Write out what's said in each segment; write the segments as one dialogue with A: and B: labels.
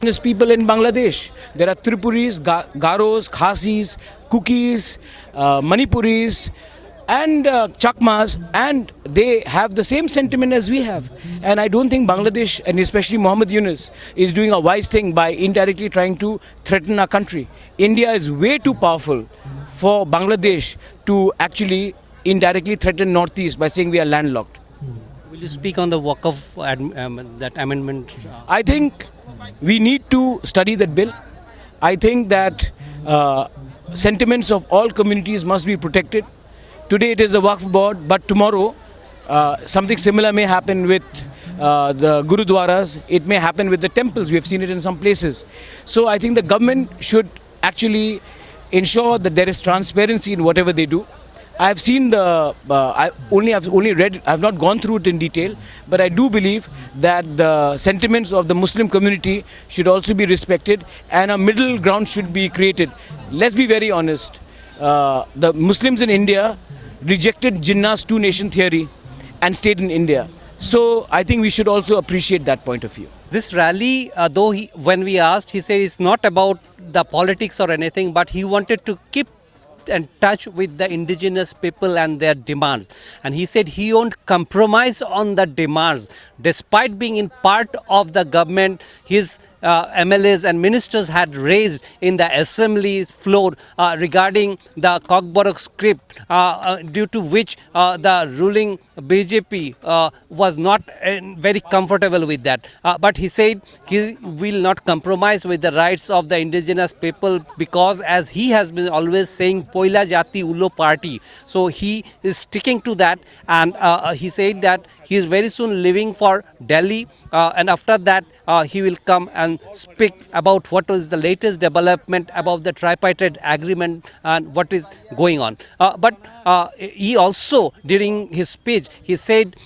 A: indigenous people in Bangladesh. There are Tripuris, Garos, Khasis, Kukis, Manipuris, and Chakmas, and they have the same sentiment as we have. And I don't think Bangladesh, and especially Muhammad Yunus, is doing a wise thing by indirectly trying to threaten our country. India is way too powerful for Bangladesh to actually indirectly threaten Northeast by saying we are landlocked.
B: Will you speak on the Waqf that amendment?
A: I think we need to study that bill. I think that sentiments of all communities must be protected. Today it is the Waqf board, but tomorrow something similar may happen with the Gurudwaras. It may happen with the temples. We have seen it in some places. So I think the government should actually ensure that there is transparency in whatever they do. I have seen I've only read. I have not gone through it in detail, but I do believe that the sentiments of the Muslim community should also be respected, and a middle ground should be created. Let's be very honest. The Muslims in India rejected Jinnah's two-nation theory and stayed in India. So I think we should also appreciate that point of view.
B: This rally, when we asked, he said it's not about the politics or anything, but he wanted to keep in touch with the indigenous people and their demands. And he said he won't compromise on the demands. Despite being in part of the government, his MLAs and ministers had raised in the assembly floor regarding the Cockburrow script, due to which the ruling BJP was not very comfortable with that. But he said he will not compromise with the rights of the indigenous people, because as he has been always saying, Poila Jati Ulo Party. So he is sticking to that, and he said that he is very soon leaving for Delhi, and after that he will come and speak about what was the latest development about the tripartite agreement and what is going on. But he also, during his speech, he said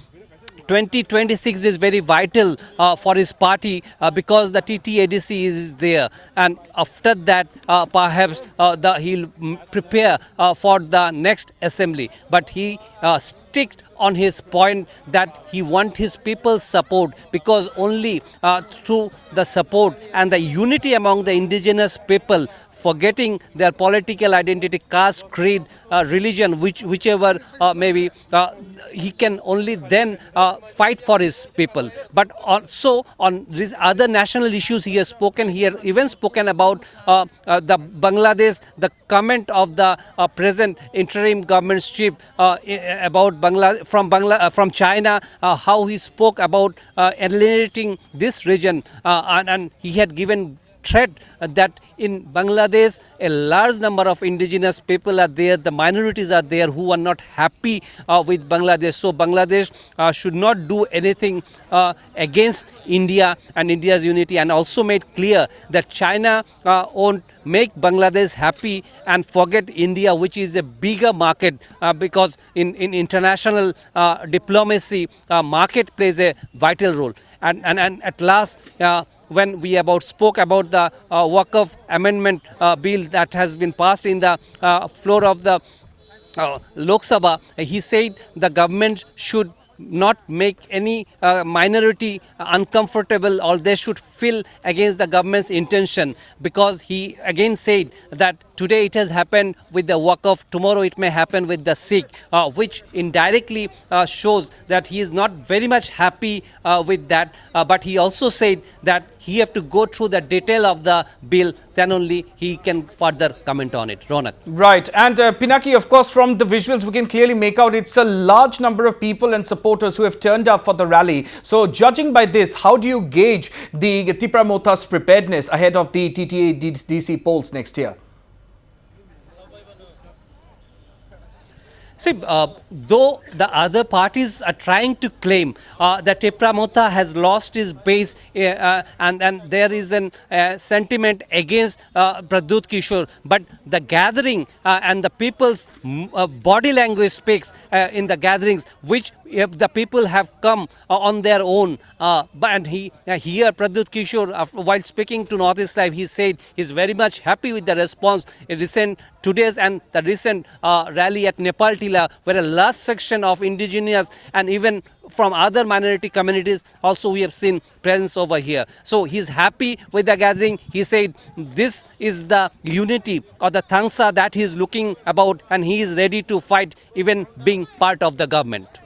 B: 2026 is very vital for his party, because the TTADC is there, and after that perhaps he'll prepare for the next assembly. But he sticked on his point that he wants his people's support, because only through the support and the unity among the indigenous people, forgetting their political identity, caste, creed, religion, whichever maybe, he can only then fight for his people. But also on these other national issues he has spoken. He has even spoken about the Bangladesh, the comment of the present interim government chief about from China, how he spoke about alienating this region, and he had given threat that in Bangladesh a large number of indigenous people are there, the minorities are there who are not happy with Bangladesh. So Bangladesh should not do anything against India and India's unity, and also made clear that China won't make Bangladesh happy and forget India, which is a bigger market, because in international diplomacy, market plays a vital role. And at last, when we spoke about the Waqf amendment bill that has been passed in the floor of the Lok Sabha, he said the government should not make any minority uncomfortable, or they should feel against the government's intention, because he again said that today it has happened with the Waqf, tomorrow it may happen with the Sikh, which indirectly shows that he is not very much happy with that. But he also said that he have to go through the detail of the bill, then only he can further comment on it. Ronak.
C: Right. And Pinaki, of course, from the visuals, we can clearly make out it's a large number of people and supporters who have turned up for the rally. So judging by this, how do you gauge the Tipra Motha's preparedness ahead of the TTA-DC polls next year?
B: See, though the other parties are trying to claim that Tipra Motha has lost his base, and there is a sentiment against Pradyut Kishore, but the gathering and the people's body language speaks in the gatherings, which if the people have come on their own. But here Pradyut Kishore, while speaking to Northeast Live, he said he's very much happy with the response. Today's and the recent rally at Nepal Tila, where a large section of indigenous and even from other minority communities also we have seen presence over here. So he's happy with the gathering. He said this is the unity or the Thangsa that he's looking about, and he is ready to fight even being part of the government.